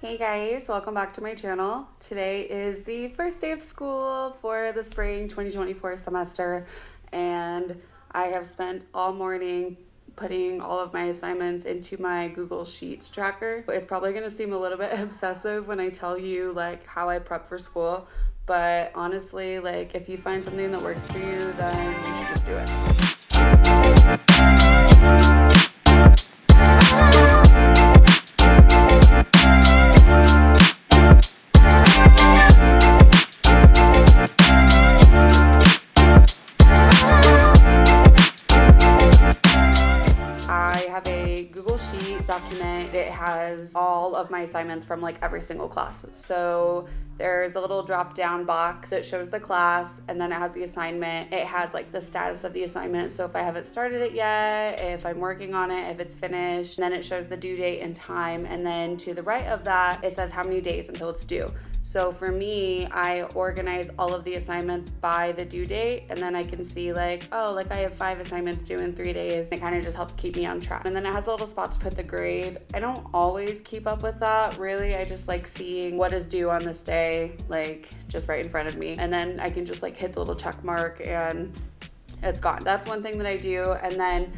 Hey guys, welcome back to my channel. Today is the first day of school for the spring 2024 semester, and I have spent all morning putting all of my assignments into my Google Sheets tracker. It's probably going to seem a little bit obsessive when I tell you like how I prep for school, but honestly, like if you find something that works for you, then you should just do I have a Google Sheet document. It has all of my assignments from like every single class. So there's a little drop down box that shows the class, and then it has the assignment. It has like the status of the assignment. So if I haven't started it yet, if I'm working on it, if it's finished, and then it shows the due date and time. And then to the right of that, it says how many days until it's due. So for me, I organize all of the assignments by the due date, and then I can see like, oh, like I have 5 assignments due in 3 days. It kind of just helps keep me on track. And then it has a little spot to put the grade. I don't always keep up with that, really. I just like seeing what is due on this day, like just right in front of me. And then I can just like hit the little check mark and it's gone. That's one thing that I do. And then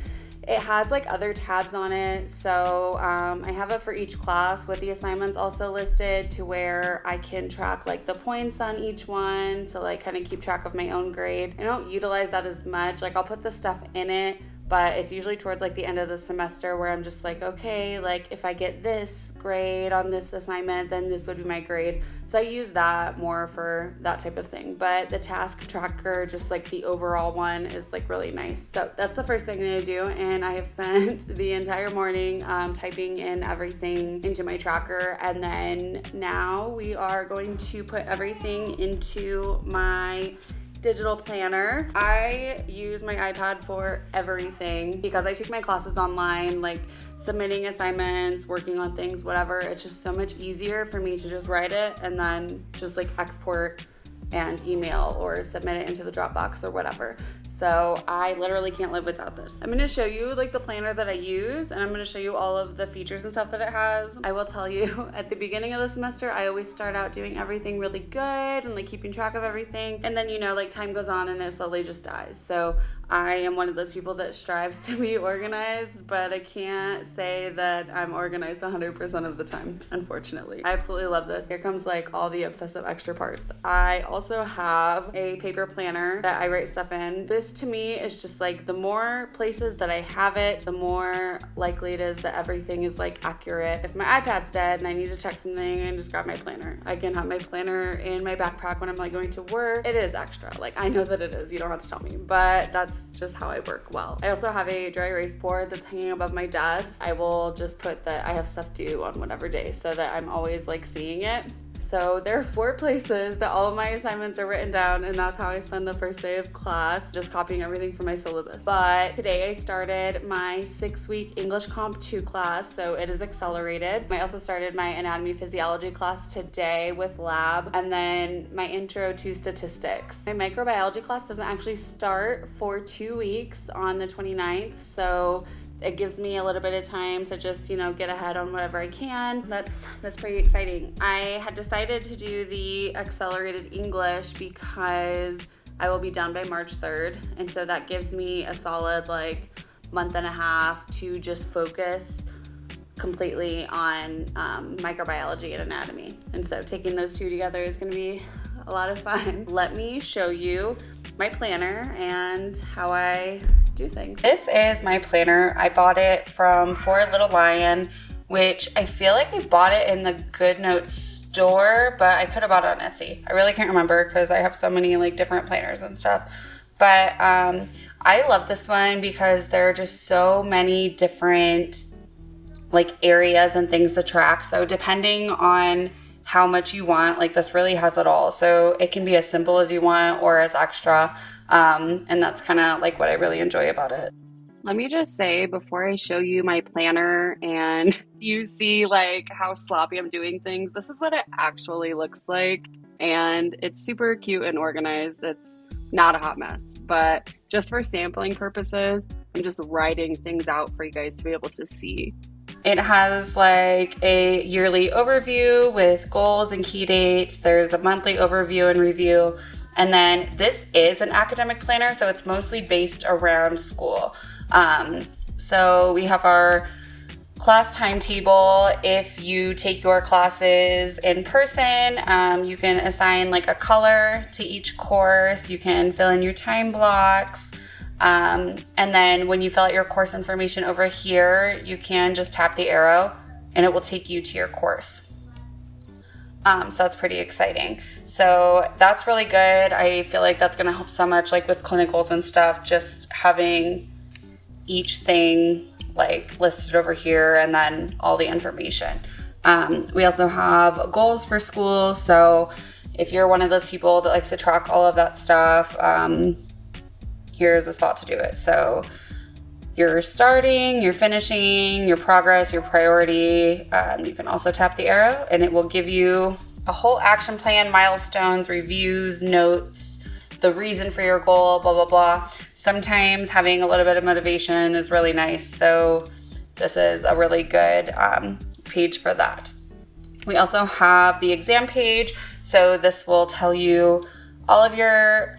it has like other tabs on it, so I have it for each class with the assignments also listed to where I can track like the points on each one to like kind of keep track of my own grade. I don't utilize that as much. Like I'll put the stuff in it, but it's usually towards like the end of the semester where I'm just like, okay, like if I get this grade on this assignment, then this would be my grade. So I use that more for that type of thing. But the task tracker, just like the overall one, is like really nice. So that's the first thing that I do, and I have spent the entire morning typing in everything into my tracker, and then now we are going to put everything into my digital planner. I use my iPad for everything because I take my classes online, like submitting assignments, working on things, whatever. It's just so much easier for me to just write it and then just like export and email or submit it into the Dropbox or whatever. So I literally can't live without this. I'm gonna show you like the planner that I use, and I'm gonna show you all of the features and stuff that it has. I will tell you, at the beginning of the semester, I always start out doing everything really good and like keeping track of everything. And then, you know, like time goes on and it slowly just dies. So I am one of those people that strives to be organized, but I can't say that I'm organized 100% of the time, unfortunately. I absolutely love this. Here comes like all the obsessive extra parts. I also have a paper planner that I write stuff in. This to me is just like the more places that I have it, the more likely it is that everything is like accurate. If my iPad's dead and I need to check something, I can just grab my planner. I can have my planner in my backpack when I'm like going to work. It is extra. Like I know that it is. You don't have to tell me, but that's just how I work well. I also have a dry erase board that's hanging above my desk. I will just put that I have stuff due on whatever day so that I'm always like seeing it. So there are 4 places that all of my assignments are written down, and that's how I spend the first day of class, just copying everything from my syllabus. But today I started my 6-week English Comp 2 class, so it is accelerated. I also started my anatomy physiology class today with lab, and then my intro to statistics. My microbiology class doesn't actually start for 2 weeks on the 29th, so it gives me a little bit of time to just, you know, get ahead on whatever I can. That's pretty exciting. I had decided to do the accelerated English because I will be done by March 3rd. And so that gives me a solid like month and a half to just focus completely on microbiology and anatomy. And so taking those two together is gonna be a lot of fun. Let me show you my planner and how I do things. This is my planner. I bought it from For Little Lion, which I feel like I bought it in the Good Notes store, but I could have bought it on Etsy. I really can't remember because I have so many like different planners and stuff. But I love this one because there are just so many different like areas and things to track. So depending on how much you want, like this really has it all. So it can be as simple as you want or as extra. And that's kind of like what I really enjoy about it. Let me just say before I show you my planner and you see like how sloppy I'm doing things, this is what it actually looks like. And it's super cute and organized. It's not a hot mess, but just for sampling purposes, I'm just writing things out for you guys to be able to see. It has like a yearly overview with goals and key dates. There's a monthly overview and review. And then this is an academic planner, so it's mostly based around school. So we have our class timetable. If you take your classes in person, you can assign like a color to each course. You can fill in your time blocks. And then when you fill out your course information over here, you can just tap the arrow and it will take you to your course. So that's pretty exciting. So that's really good. I feel like that's going to help so much, like with clinicals and stuff, just having each thing like listed over here and then all the information. We also have goals for school. So if you're one of those people that likes to track all of that stuff, here's a spot to do it. So you're starting, you're finishing, your progress, your priority. You can also tap the arrow and it will give you a whole action plan, milestones, reviews, notes, the reason for your goal, blah, blah, blah. Sometimes having a little bit of motivation is really nice. So this is a really good page for that. We also have the exam page. So this will tell you all of your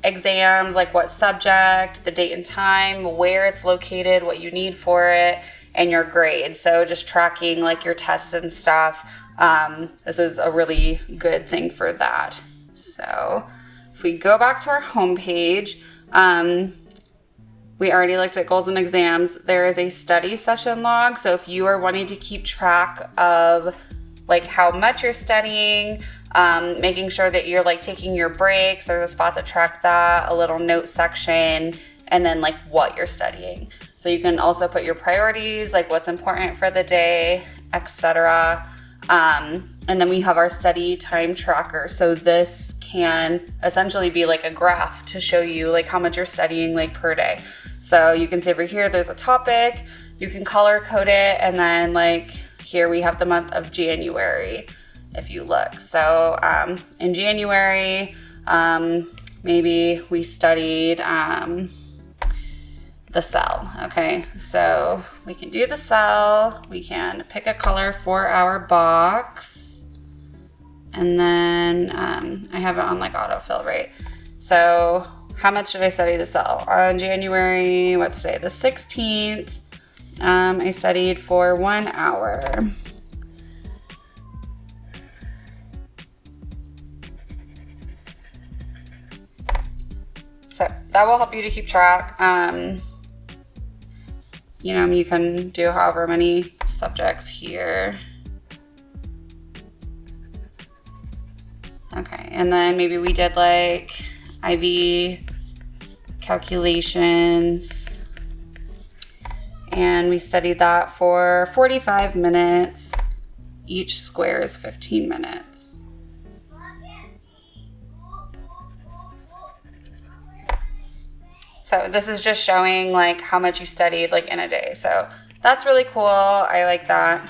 exams, like what subject, the date and time, where it's located, what you need for it, and your grades. So just tracking like your tests and stuff. This is a really good thing for that. So if we go back to our homepage, we already looked at goals and exams. There is a study session log. So if you are wanting to keep track of like how much you're studying, making sure that you're like taking your breaks, there's a spot to track that, a little note section, and then like what you're studying. So you can also put your priorities, like what's important for the day, etc. And then we have our study time tracker. So this can essentially be like a graph to show you like how much you're studying like per day. So you can see over here, there's a topic, you can color code it, and then like here we have the month of January, if you look. So in January, maybe we studied the cell. Okay, so we can do the cell, we can pick a color for our box, and then I have it on like autofill, right? So how much did I study the cell? On January, what's today? The 16th, I studied for 1 hour. So that will help you to keep track. You can do however many subjects here. Okay, and then maybe we did like IV calculations, and we studied that for 45 minutes. Each square is 15 minutes. So this is just showing like how much you studied like in a day. So that's really cool. I like that.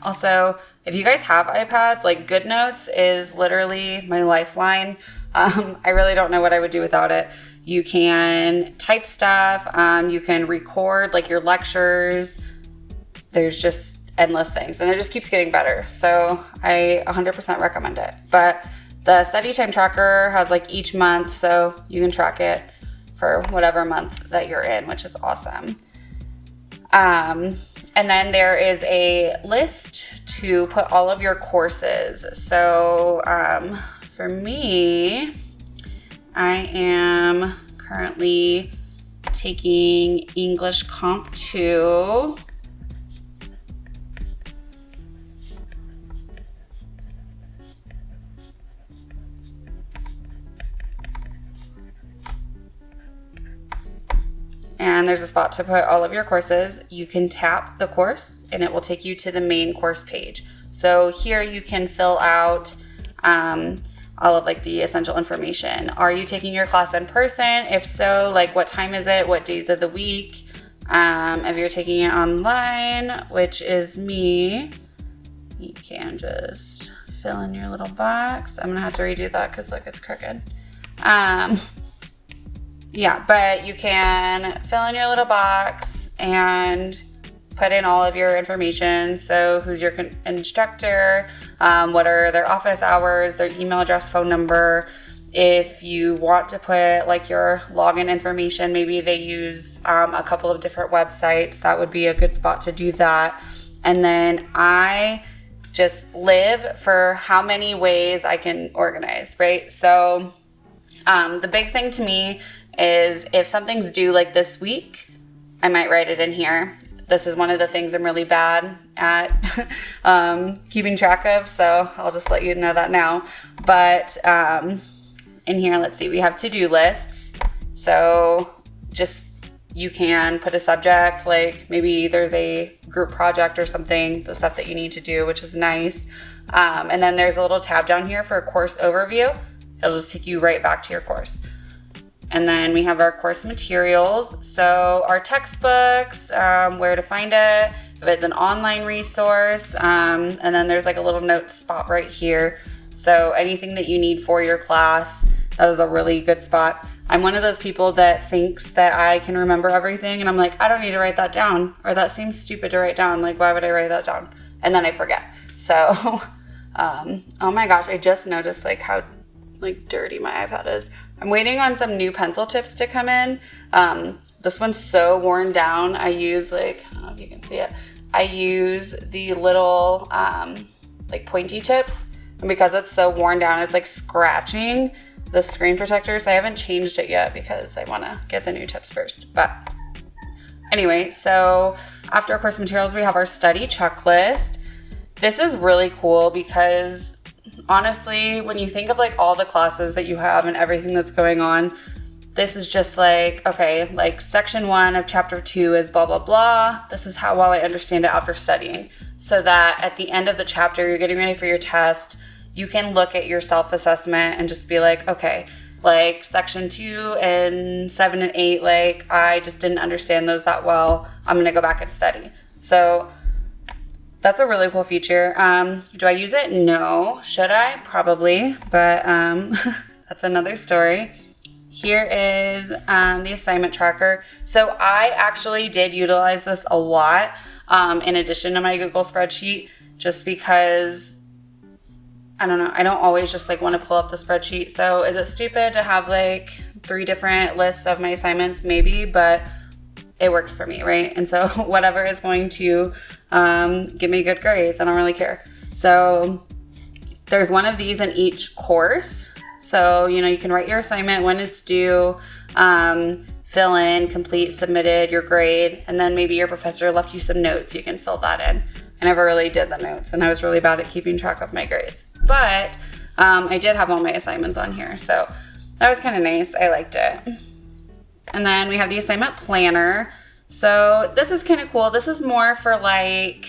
Also, if you guys have iPads, like GoodNotes is literally my lifeline. I really don't know what I would do without it. You can type stuff. You can record like your lectures. There's just endless things, and it just keeps getting better. So I 100% recommend it. But the study time tracker has like each month, so you can track it for whatever month that you're in, which is awesome. And then there is a list to put all of your courses. So for me, I am currently taking English Comp 2. And there's a spot to put all of your courses. You can tap the course and it will take you to the main course page. So here you can fill out all of like the essential information. Are you taking your class in person? If so, like what time is it? What days of the week? If you're taking it online, which is me, you can just fill in your little box. I'm gonna have to redo that because look, it's crooked. Yeah, but you can fill in your little box and put in all of your information. So who's your instructor, what are their office hours, their email address, phone number. If you want to put like your login information, maybe they use a couple of different websites. That would be a good spot to do that. And then I just live for how many ways I can organize, right? So the big thing to me is if something's due like this week, I might write it in here. This is one of the things I'm really bad at keeping track of, so I'll just let you know that now. But in here, let's see, we have to-do lists. So just you can put a subject, like maybe there's a group project or something, the stuff that you need to do, which is nice. And then there's a little tab down here for a course overview. It'll just take you right back to your course. And then we have our course materials. So our textbooks, where to find it, if it's an online resource, and then there's like a little notes spot right here. So anything that you need for your class, that is a really good spot. I'm one of those people that thinks that I can remember everything, and I'm like, I don't need to write that down, or that seems stupid to write down. Like, why would I write that down? And then I forget. So, oh my gosh, I just noticed like how like dirty my iPad is. I'm waiting on some new pencil tips to come in. This one's so worn down. I use like, I don't know if you can see it. I use the little like pointy tips. And because it's so worn down, it's like scratching the screen protector. So I haven't changed it yet because I want to get the new tips first. But anyway, so after course materials, we have our study checklist. This is really cool because honestly, when you think of like all the classes that you have and everything that's going on, this is just like, okay, like section 1 of chapter 2 is blah, blah, blah. This is how well I understand it after studying. So that at the end of the chapter, you're getting ready for your test, you can look at your self-assessment and just be like, okay, like section 2 and 7 and 8, like I just didn't understand those that well. I'm going to go back and study. So that's a really cool feature. Do I use it? No. Should I? Probably. But that's another story. Here is the assignment tracker. So I actually did utilize this a lot in addition to my Google spreadsheet, just because, I don't know, I don't always just like want to pull up the spreadsheet. So is it stupid to have like 3 different lists of my assignments? Maybe, but it works for me, right? And so whatever is going to give me good grades, I don't really care. So there's one of these in each course. So, you know, you can write your assignment, when it's due, fill in, complete, submitted, your grade, and then maybe your professor left you some notes. You can fill that in. I never really did the notes, and I was really bad at keeping track of my grades. But I did have all my assignments on here, so that was kind of nice. I liked it. And then we have the assignment planner. So this is kind of cool. This is more for like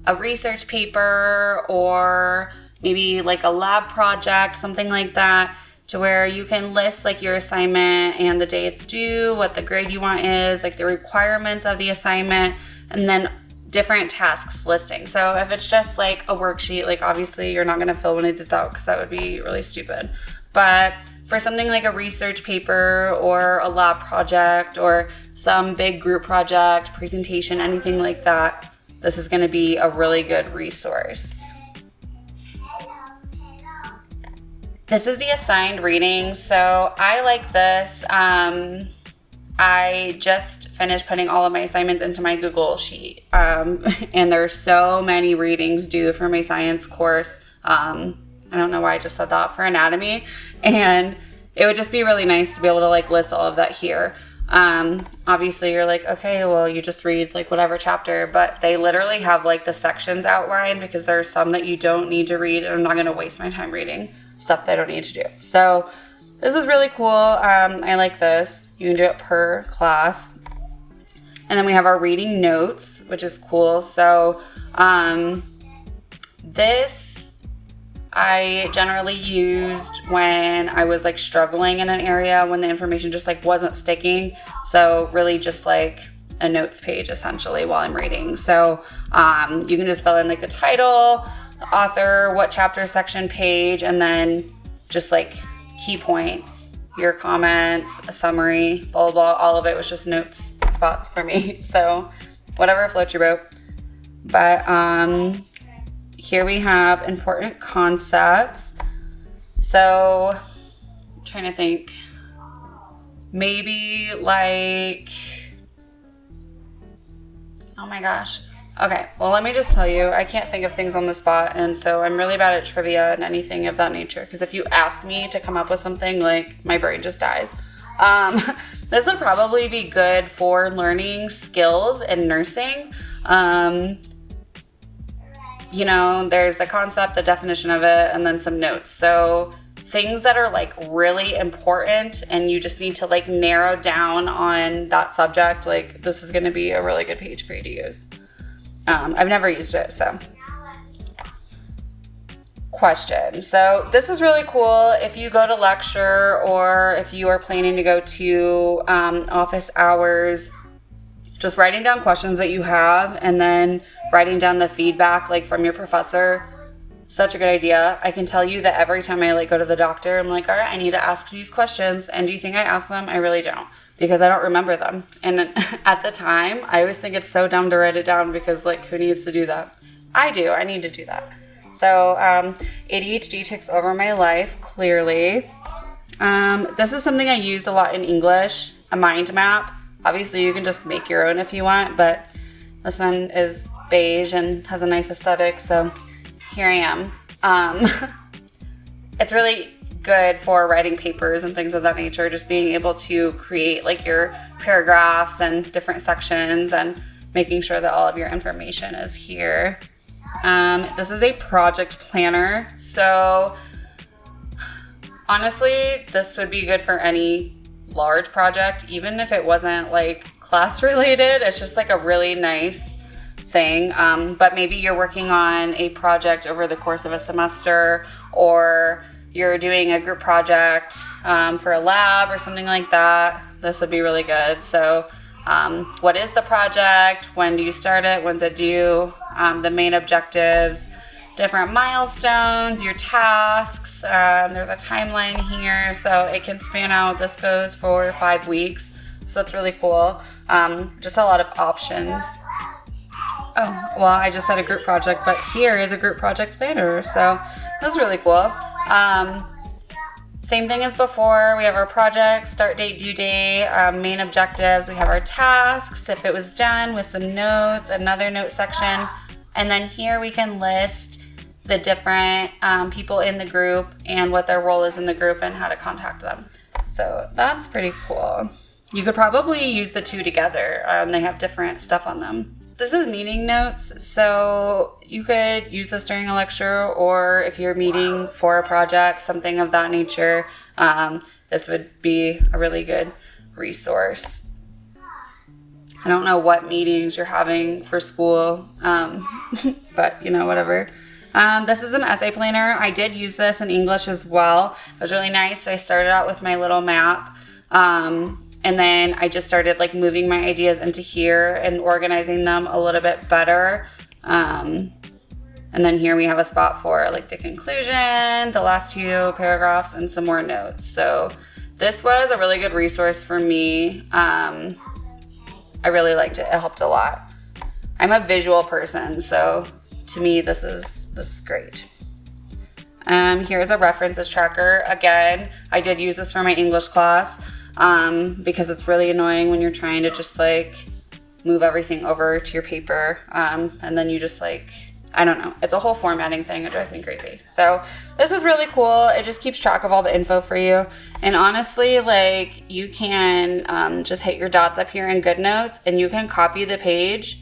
a research paper or maybe like a lab project, something like that, to where you can list like your assignment and the day it's due, what the grade you want is, like the requirements of the assignment, and then different tasks listing. So if it's just like a worksheet, like obviously you're not going to fill any of this out because that would be really stupid. But for something like a research paper or a lab project or some big group project, presentation, anything like that, this is going to be a really good resource. This is the assigned reading. So I like this. I just finished putting all of my assignments into my Google sheet. And there's so many readings due for my science course. I don't know why I just said that, for anatomy. And it would just be really nice to be able to like list all of that here. Obviously you're like, okay, well you just read like whatever chapter, but they literally have like the sections outlined because there's some that you don't need to read, and I'm not going to waste my time reading stuff that I don't need to do. So this is really cool. I like this. You can do it per class. And then we have our reading notes, which is cool. So this I generally used when I was like struggling in an area, when the information just like wasn't sticking. So really just like a notes page essentially while I'm reading. So you can just fill in like the title, the author, what chapter, section, page, and then just like key points, your comments, a summary, blah, blah, blah. All of it was just notes spots for me. So whatever floats your boat. But here we have important concepts. So I'm trying to think, maybe like, oh my gosh. Okay, well, let me just tell you, I can't think of things on the spot, and so I'm really bad at trivia and anything of that nature, because if you ask me to come up with something, like, my brain just dies. This would probably be good for learning skills in nursing. You know, there's the concept, the definition of it, and then some notes. So things that are like really important and you just need to like narrow down on that subject, like this is going to be a really good page for you to use. I've never used it, so. Question. So this is really cool if you go to lecture or if you are planning to go to office hours, just writing down questions that you have and then writing down the feedback like from your professor. Such a good idea. I can tell you that every time I like go to the doctor, I'm like, all right, I need to ask these questions. And do you think I asked them? I really don't, because I don't remember them. And at the time, I always think it's so dumb to write it down because like who needs to do that? I do. I need to do that. So ADHD takes over my life, clearly. This is something I use a lot in English, a mind map. Obviously, you can just make your own if you want, but this one is beige and has a nice aesthetic, so here I am. It's really good for writing papers and things of that nature, just being able to create like your paragraphs and different sections and making sure that all of your information is here. This is a project planner, so honestly, this would be good for any large project, even if it wasn't like class related. It's just like a really nice thing. But maybe you're working on a project over the course of a semester, or you're doing a group project for a lab or something like that. This would be really good. So what is the project? When do you start it? When's it due? The main objectives, different milestones, your tasks. There's a timeline here, so it can span out. This goes for 5 weeks, so that's really cool. Just a lot of options. Oh, well, I just had a group project, but here is a group project planner, so that's really cool. Same thing as before. We have our project, start date, due date, main objectives. We have our tasks, if it was done, with some notes, another note section. And then here we can list the different people in the group and what their role is in the group and how to contact them. So that's pretty cool. You could probably use the two together. They have different stuff on them. This is meeting notes, so you could use this during a lecture, or if you're meeting for a project, something of that nature, this would be a really good resource. I don't know what meetings you're having for school, but you know, whatever. This is an essay planner. I did use this in English as well. It was really nice. So I started out with my little map. And then I just started like moving my ideas into here and organizing them a little bit better. And then here we have a spot for like the conclusion, the last 2 paragraphs, and some more notes. So this was a really good resource for me. I really liked it. It helped a lot. I'm a visual person, so to me this is great. Here's a references tracker. Again, I did use this for my English class. Because it's really annoying when you're trying to just like move everything over to your paper, and then you just like, I don't know, it's a whole formatting thing. It drives me crazy. So this is really cool. It just keeps track of all the info for you. And honestly, like you can just hit your dots up here in GoodNotes and you can copy the page.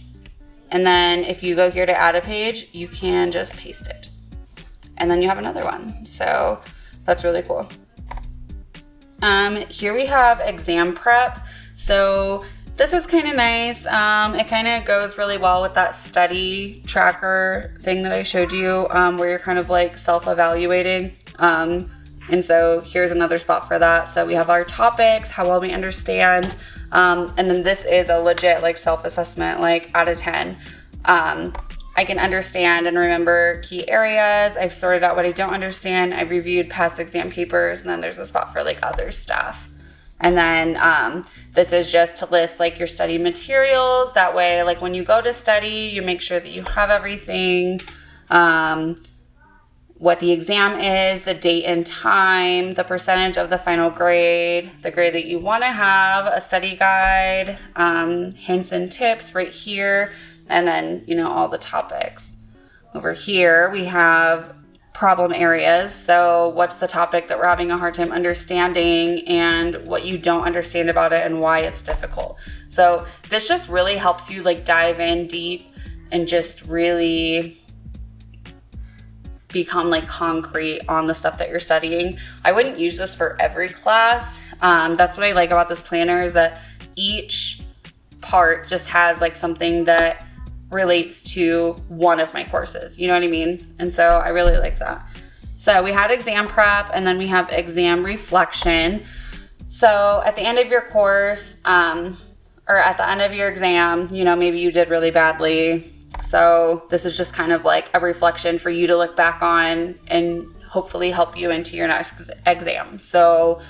And then if you go here to add a page, you can just paste it. And then you have another one. So that's really cool. Here we have exam prep. So this is kind of nice. It kind of goes really well with that study tracker thing that I showed you, where you're kind of like self-evaluating. And so here's another spot for that. So we have our topics, how well we understand. And then this is a legit like self-assessment, like out of 10. I can understand and remember key areas. I've sorted out what I don't understand. I've reviewed past exam papers, and then there's a spot for like other stuff. And then this is just to list like your study materials. That way, like when you go to study, you make sure that you have everything, what the exam is, the date and time, the percentage of the final grade, the grade that you want to have, a study guide, hints and tips right here, and then, all the topics. Over here, we have problem areas. So what's the topic that we're having a hard time understanding and what you don't understand about it and why it's difficult. So this just really helps you like dive in deep and just really become like concrete on the stuff that you're studying. I wouldn't use this for every class. That's what I like about this planner, is that each part just has like something that relates to one of my courses. You know what I mean? And so I really like that. So we had exam prep, and then we have exam reflection. So at the end of your course, or at the end of your exam, maybe you did really badly. So this is just kind of like a reflection for you to look back on and hopefully help you into your next exam. So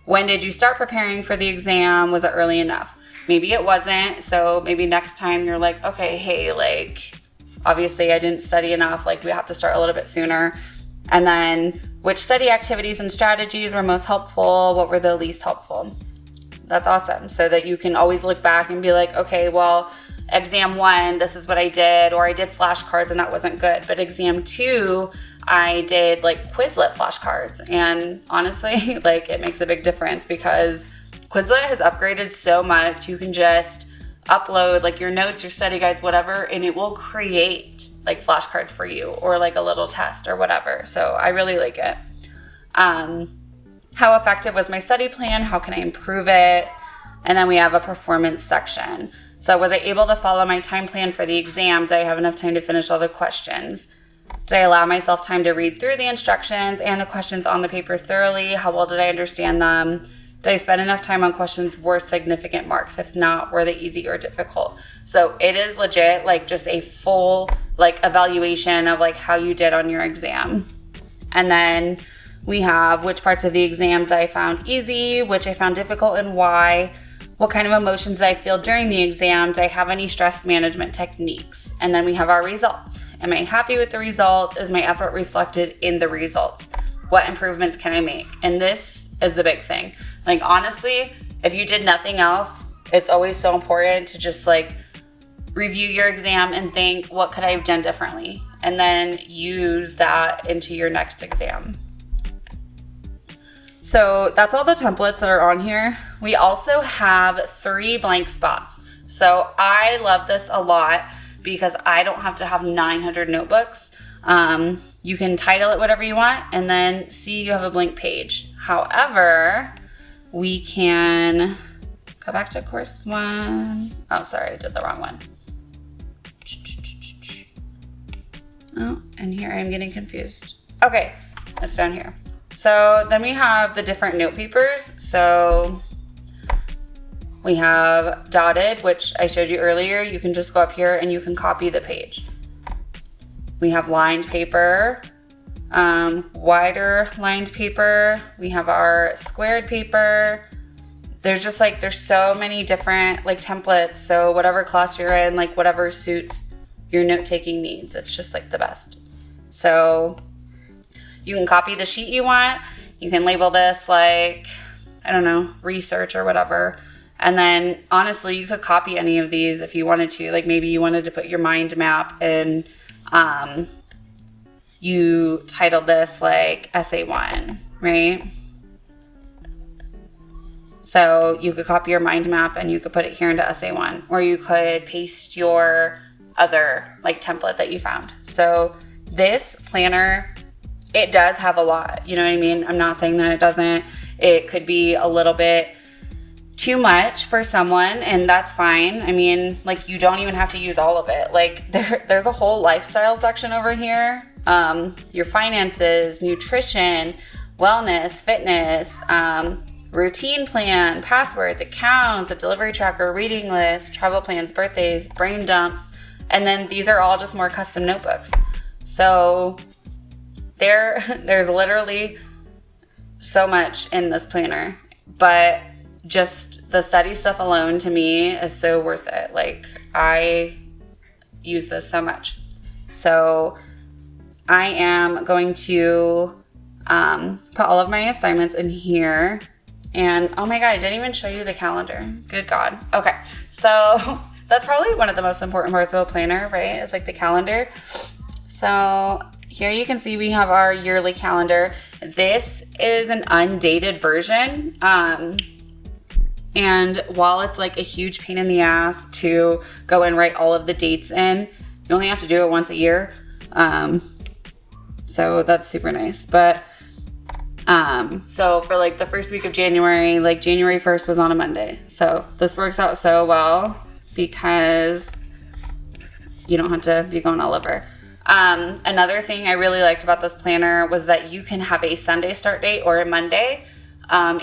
when did you start preparing for the exam? Was it early enough? Maybe it wasn't. So maybe next time you're like, okay, hey, like, obviously I didn't study enough. Like, we have to start a little bit sooner. And then which study activities and strategies were most helpful? What were the least helpful? That's awesome. So that you can always look back and be like, okay, well, exam 1, this is what I did, or I did flashcards and that wasn't good. But exam 2, I did like Quizlet flashcards. And honestly, like, it makes a big difference because Quizlet has upgraded so much. You can just upload like your notes, your study guides, whatever, and it will create like flashcards for you or like a little test or whatever. So I really like it. How effective was my study plan? How can I improve it? And then we have a performance section. So was I able to follow my time plan for the exam? Did I have enough time to finish all the questions? Did I allow myself time to read through the instructions and the questions on the paper thoroughly? How well did I understand them? Did I spend enough time on questions worth significant marks? If not, were they easy or difficult? So it is legit like just a full like evaluation of like how you did on your exam. And then we have which parts of the exams I found easy, which I found difficult and why. What kind of emotions did I feel during the exam? Did I have any stress management techniques? And then we have our results. Am I happy with the results? Is my effort reflected in the results? What improvements can I make? And this is the big thing. Like, honestly, if you did nothing else, it's always so important to just like review your exam and think, what could I have done differently? And then use that into your next exam. So that's all the templates that are on here. We also have 3 blank spots. So I love this a lot because I don't have to have 900 notebooks. You can title it whatever you want and then see you have a blank page. However, we can go back to course 1. Oh, sorry, I did the wrong one. Oh, and here I'm getting confused. Okay, that's down here. So then we have the different note papers. So we have dotted, which I showed you earlier. You can just go up here and you can copy the page. We have lined paper, wider lined paper. We have our squared paper. There's just like, there's so many different like templates. So whatever class you're in, like whatever suits your note-taking needs, it's just like the best. So you can copy the sheet you want. You can label this like, I don't know, research or whatever. And then honestly, you could copy any of these if you wanted to. Like maybe you wanted to put your mind map and you titled this like essay 1, right? So you could copy your mind map and you could put it here into essay 1, or you could paste your other like template that you found. So this planner, it does have a lot, you know what I mean? I'm not saying that it doesn't. It could be a little bit too much for someone, and that's fine. I mean, like, you don't even have to use all of it. Like, there's a whole lifestyle section over here. Your finances, nutrition, wellness, fitness, routine plan, passwords, accounts, a delivery tracker, reading list, travel plans, birthdays, brain dumps, and then these are all just more custom notebooks. So there's literally so much in this planner, but just the study stuff alone to me is so worth it. Like, I use this so much. So I am going to put all of my assignments in here. And oh my God, I didn't even show you the calendar. Good God. Okay, so that's probably one of the most important parts of a planner, right? It's like the calendar. So here you can see we have our yearly calendar. This is an undated version. And while it's like a huge pain in the ass to go and write all of the dates in, you only have to do it once a year. So that's super nice. But so for like the first week of January, like January 1st was on a Monday. So this works out so well because you don't have to be going all over. Another thing I really liked about this planner was that you can have a Sunday start date or a Monday.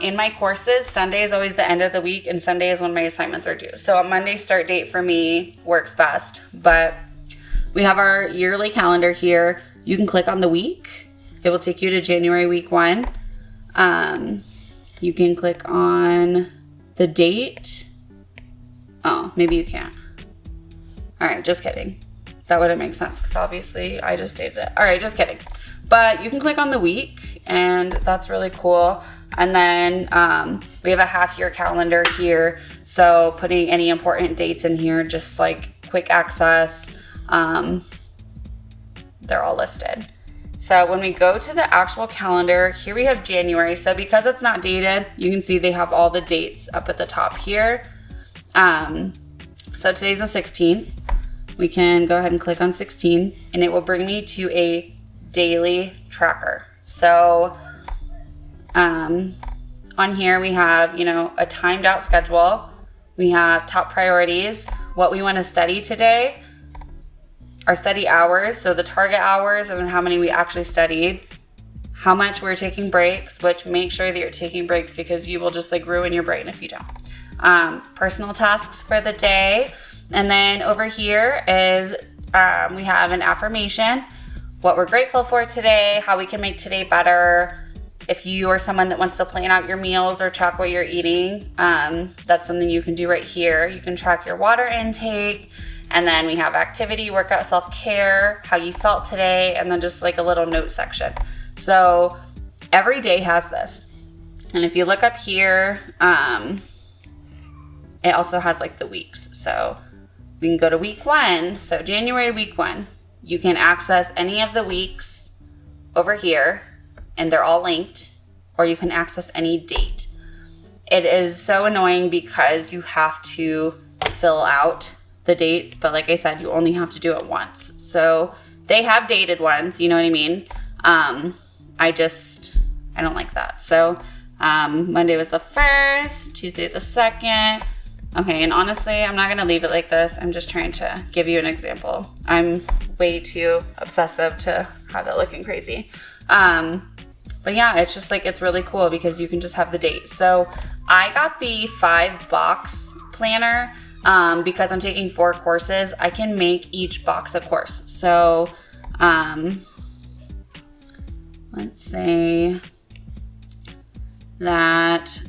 In my courses, Sunday is always the end of the week and Sunday is when my assignments are due. So a Monday start date for me works best. But we have our yearly calendar here. You can click on the week. It will take you to January week 1. You can click on the date. Oh, maybe you can't. All right, just kidding. That wouldn't make sense because obviously I just dated it. All right, just kidding. But you can click on the week and that's really cool. And then we have a half-year calendar here. So putting any important dates in here, just like quick access, they're all listed. So when we go to the actual calendar, here we have January. So because it's not dated, you can see they have all the dates up at the top here. So today's the 16th. We can go ahead and click on 16 and it will bring me to a daily tracker. So on here we have, a timed out schedule. We have top priorities, what we want to study today, our study hours, so the target hours and then how many we actually studied, how much we're taking breaks, which make sure that you're taking breaks because you will just like ruin your brain if you don't. Personal tasks for the day. And then over here is we have an affirmation, what we're grateful for today, how we can make today better. If you are someone that wants to plan out your meals or track what you're eating, that's something you can do right here. You can track your water intake. And then we have activity, workout, self-care, how you felt today, and then just like a little note section. So every day has this. And if you look up here, it also has like the weeks. So we can go to week 1. So January week 1, you can access any of the weeks over here and they're all linked, or you can access any date. It is so annoying because you have to fill out the dates, but like I said, you only have to do it once. So they have dated ones, you know what I mean? I don't like that. So Monday was the 1st, Tuesday the 2nd. Okay, and honestly, I'm not gonna leave it like this. I'm just trying to give you an example. I'm way too obsessive to have it looking crazy. But yeah, it's just like, it's really cool because you can just have the date. So I got the 5-box planner because I'm taking 4 courses. I can make each box a course. So let's say that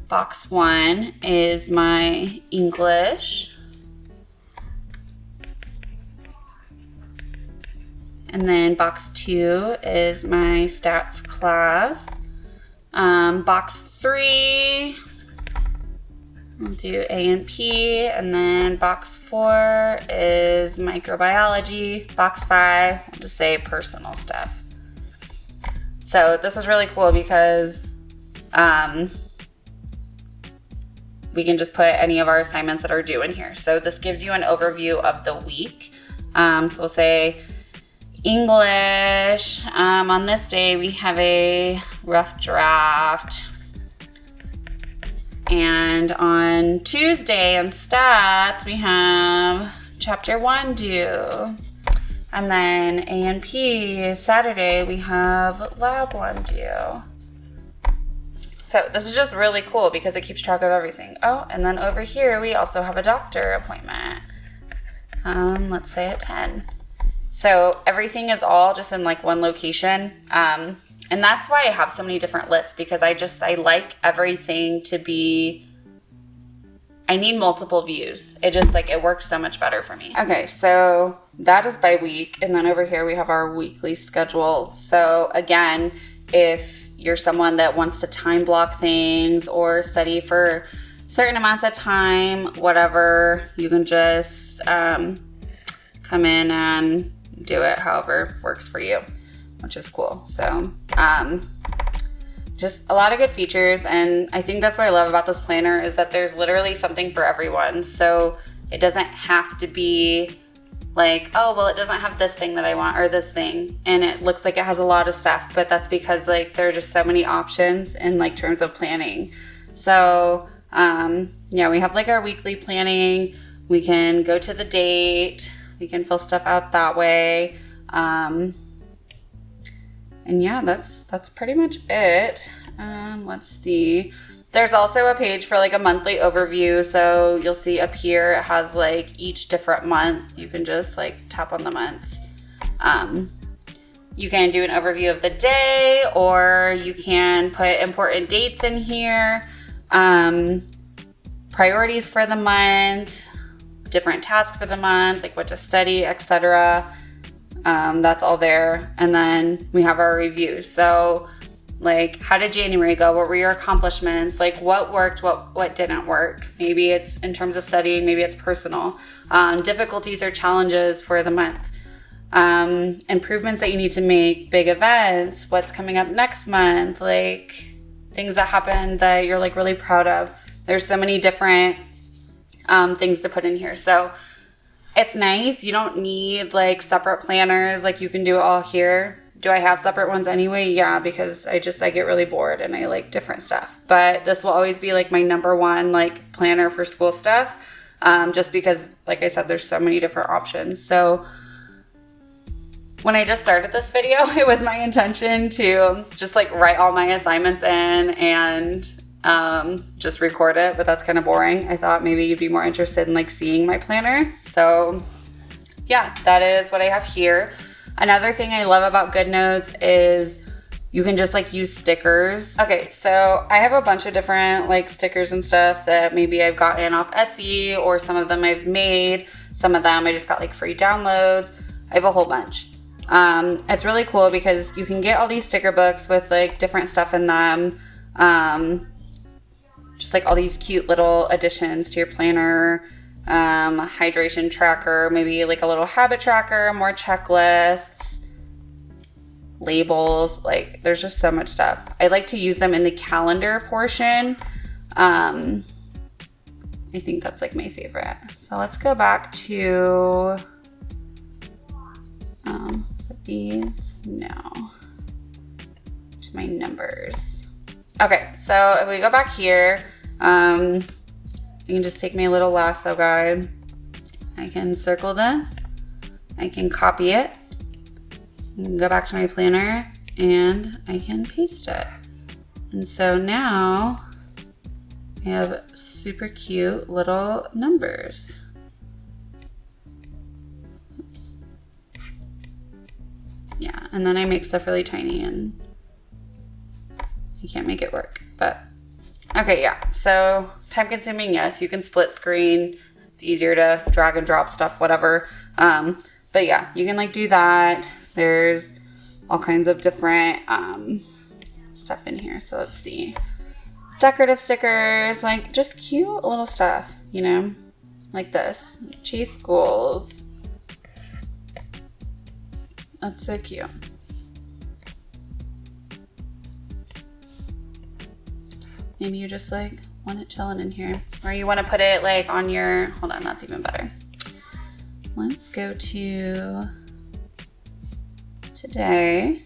box 1 is my English. And then box 2 is my stats class. Box 3, we'll do A and P. And then box 4 is microbiology. Box 5, I'll just say personal stuff. So this is really cool because we can just put any of our assignments that are due in here. So this gives you an overview of the week. So we'll say English, on this day we have a rough draft, and on Tuesday in stats we have chapter 1 due, and then A and P Saturday we have lab 1 due. So this is just really cool because it keeps track of everything. Oh, and then over here we also have a doctor appointment, let's say at 10. So everything is all just in like one location. And And that's why I have so many different lists, because I like everything to be, I need multiple views. It just like, it works so much better for me. Okay, so that is by week. And then over here we have our weekly schedule. So again, if you're someone that wants to time block things or study for certain amounts of time, whatever, you can just come in and do it however works for you, which is cool. So just a lot of good features, and I think that's what I love about this planner is that there's literally something for everyone. So it doesn't have to be like, oh, well, it doesn't have this thing that I want or this thing, and it looks like it has a lot of stuff, but that's because like there are just so many options in like terms of planning. So yeah, we have like our weekly planning. We can go to the date. We can fill stuff out that way. And yeah, that's pretty much it. Let's see. There's also a page for like a monthly overview. So you'll see up here, it has like each different month. You can just like tap on the month. You can do an overview of the day, or you can put important dates in here. Priorities for the month, different tasks for the month, like what to study, etc. That's all there. And then we have our review. So like, how did January go? What were your accomplishments? Like what worked, what didn't work? Maybe it's in terms of studying, maybe it's personal. Difficulties or challenges for the month. Improvements that you need to make, big events, what's coming up next month, like things that happened that you're like really proud of. There's so many different things to put in here. So it's nice. You don't need like separate planners. Like you can do it all here. Do I have separate ones anyway? Yeah, because I get really bored and I like different stuff. But this will always be like my number one like planner for school stuff. Just because, like I said, there's so many different options. So when I just started this video, it was my intention to just like write all my assignments in and just record it, but that's kind of boring. I thought maybe you'd be more interested in like seeing my planner. So yeah, that is what I have here. Another thing I love about GoodNotes is you can just like use stickers. Okay, so I have a bunch of different like stickers and stuff that maybe I've gotten off Etsy, or some of them I've made. Some of them I just got like free downloads. I have a whole bunch. It's really cool because you can get all these sticker books with like different stuff in them. Just like all these cute little additions to your planner. Hydration tracker, maybe like a little habit tracker, more checklists, labels. Like there's just so much stuff. I like to use them in the calendar portion. I think that's like my favorite. So let's go back to is it these? No. To my numbers. Okay, so if we go back here, I can just take my little lasso guide. I can circle this. I can copy it. I can go back to my planner and I can paste it. And so now I have super cute little numbers. Oops. Yeah, and then I make stuff really tiny and I can't make it work, but okay, yeah. So time consuming, yes. You can split screen. It's easier to drag and drop stuff, whatever. But yeah, you can like do that. There's all kinds of different stuff in here. So let's see. Decorative stickers, like just cute little stuff, you know, like this. Chase goals. That's so cute. Maybe you just like want it chilling in here, or you want to put it like on your, hold on, that's even better. Let's go to today.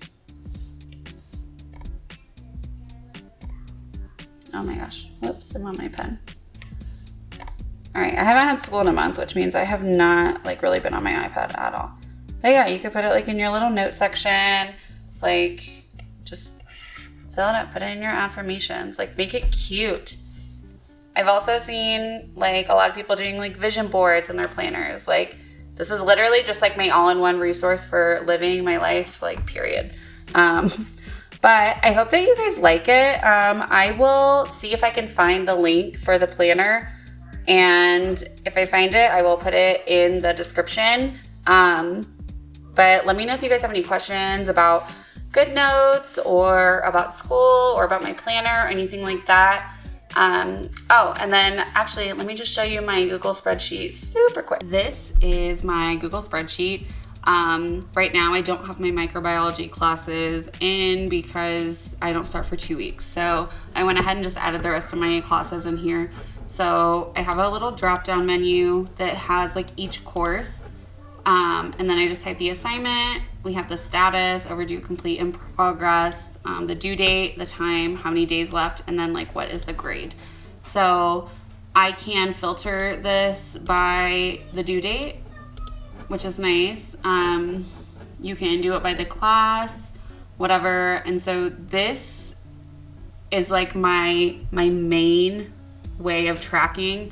Oh my gosh, whoops, I'm on my pen. All right, I haven't had school in a month, which means I have not like really been on my iPad at all. But yeah, you could put it like in your little note section, like just fill it up, put it in your affirmations, like make it cute. I've also seen like a lot of people doing like vision boards in their planners. Like this is literally just like my all-in-one resource for living my life, like period. But I hope that you guys like it. I will see if I can find the link for the planner, and if I find it, I will put it in the description. But let me know if you guys have any questions about GoodNotes or about school or about my planner or anything like that. Oh, and then actually, let me just show you my Google spreadsheet super quick. This is my Google spreadsheet. Right now I don't have my microbiology classes in because I don't start for 2 weeks. So I went ahead and just added the rest of my classes in here. So I have a little drop down menu that has like each course. And then I just type the assignment. We have the status, overdue, complete, in progress, the due date, the time, how many days left, and then like what is the grade. So I can filter this by the due date, which is nice. You can do it by the class, whatever. And so this is like my main way of tracking.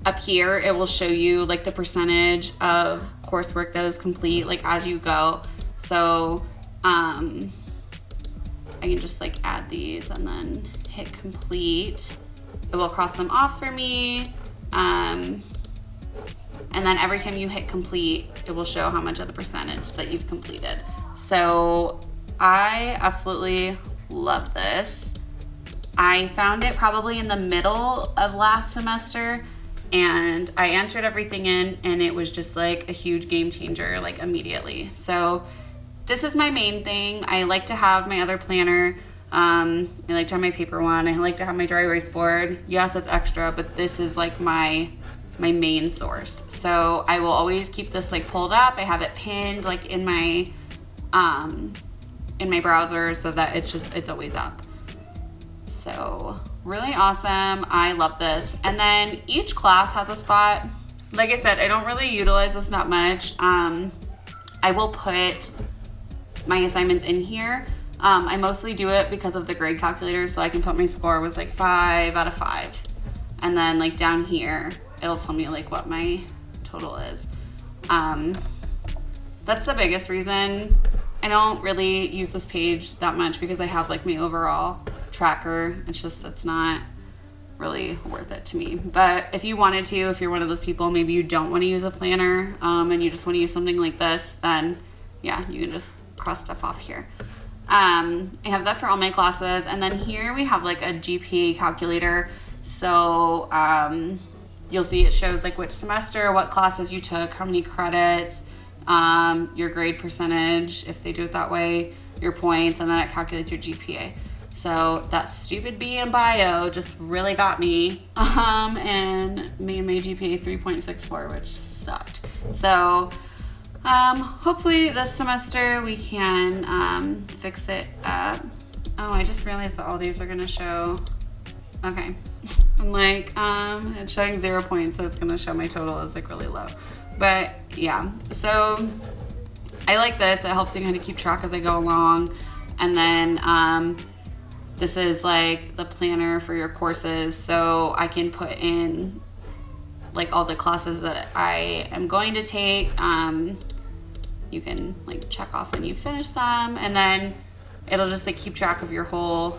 Up here, it will show you like the percentage of coursework that is complete, like as you go. So I can just like add these and then hit complete. It will cross them off for me. And then every time you hit complete, it will show how much of the percentage that you've completed. So I absolutely love this. I found it probably in the middle of last semester, and I entered everything in, and it was just like a huge game changer, like immediately. So this is my main thing. I like to have my other planner. I like to have my paper one. I like to have my dry erase board. Yes, it's extra, but this is like my main source. So I will always keep this like pulled up. I have it pinned like in my browser so that it's always up. So really awesome. I love this. And then each class has a spot. Like I said, I don't really utilize this that much. I will put my assignments in here. I mostly do it because of the grade calculator, so I can put my score was like 5 out of 5. And then like down here, it'll tell me like what my total is. That's the biggest reason. I don't really use this page that much because I have like my overall tracker. It's not really worth it to me. But if you wanted to, if you're one of those people, maybe you don't want to use a planner, and you just want to use something like this, then yeah, you can just cross stuff off here. I have that for all my classes. And then here we have like a GPA calculator. So you'll see it shows like which semester, what classes you took, how many credits, your grade percentage, if they do it that way, your points, and then it calculates your GPA. So that stupid B in bio just really got me, and made my GPA 3.64, which sucked. So hopefully this semester we can fix it up. Oh, I just realized that all these are gonna show. Okay, I'm like, it's showing 0 points, so it's gonna show my total is like really low. But yeah, so I like this. It helps me kind of keep track as I go along. And then this is like the planner for your courses, so I can put in like all the classes that I am going to take. You can like check off when you finish them, and then it'll just like keep track of your whole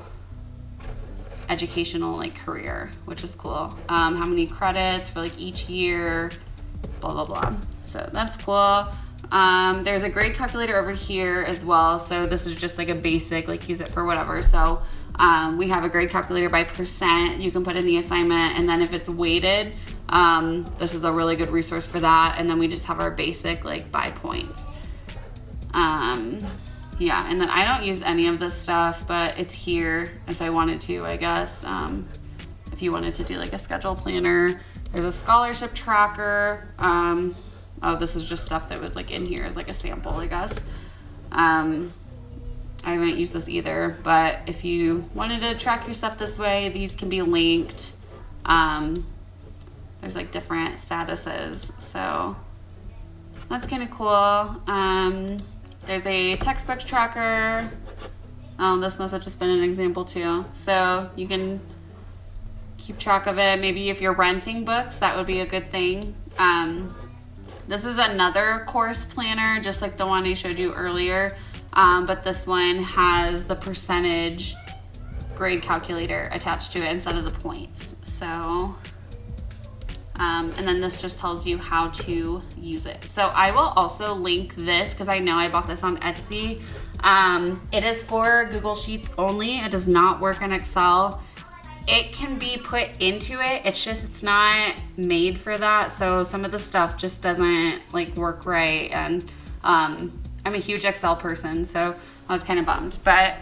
educational like career, which is cool. How many credits for like each year, blah blah blah. So that's cool. There's a grade calculator over here as well. So this is just like a basic, like use it for whatever. So we have a grade calculator by percent. You can put in the assignment, and then if it's weighted, this is a really good resource for that. And then we just have our basic like by points. Yeah, and then I don't use any of this stuff, but it's here if I wanted to, I guess. If you wanted to do like a schedule planner, there's a scholarship tracker. Oh, this is just stuff that was like in here as like a sample, I guess. I haven't used this either, but if you wanted to track your stuff this way, these can be linked. There's like different statuses, so that's kind of cool. There's a textbook tracker. Oh, this must have just been an example too. So you can keep track of it. Maybe if you're renting books, that would be a good thing. This is another course planner, just like the one I showed you earlier. but this one has the percentage grade calculator attached to it instead of the points. So, and then this just tells you how to use it. So I will also link this because I know I bought this on Etsy. It is for Google Sheets only. It does not work in Excel. It can be put into it. It's not made for that. So some of the stuff just doesn't like work right. And I'm a huge Excel person, so I was kind of bummed. But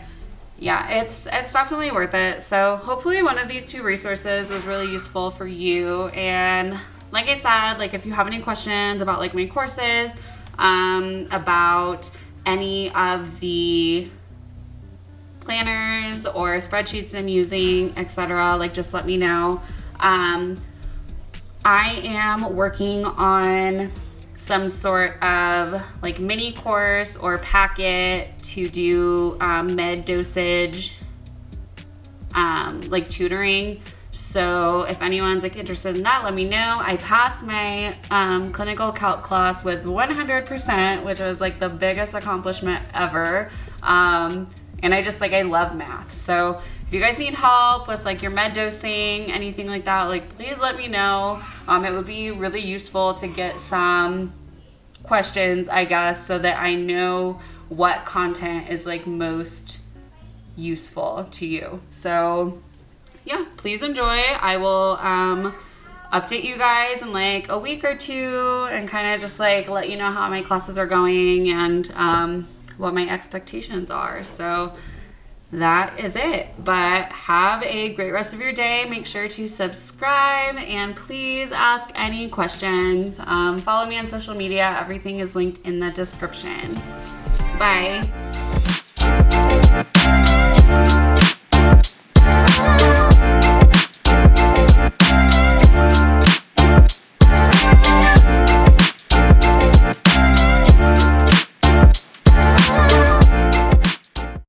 yeah, it's definitely worth it. So hopefully one of these 2 resources was really useful for you. And like I said, like if you have any questions about like my courses, about any of the planners or spreadsheets I'm using, etc., like just let me know. I am working on some sort of like mini course or packet to do med dosage like tutoring. So if anyone's like interested in that, let me know. I passed my clinical calc class with 100%, which was like the biggest accomplishment ever. And I love math. So if you guys need help with like your med dosing, anything like that, like please let me know. It would be really useful to get some questions, I guess, so that I know what content is like most useful to you. So yeah, please enjoy. I will update you guys in like a week or 2 and kind of just like let you know how my classes are going and what my expectations are. So that is it. But have a great rest of your day. Make sure to subscribe and please ask any questions. Follow me on social media. Everything is linked in the description. Bye.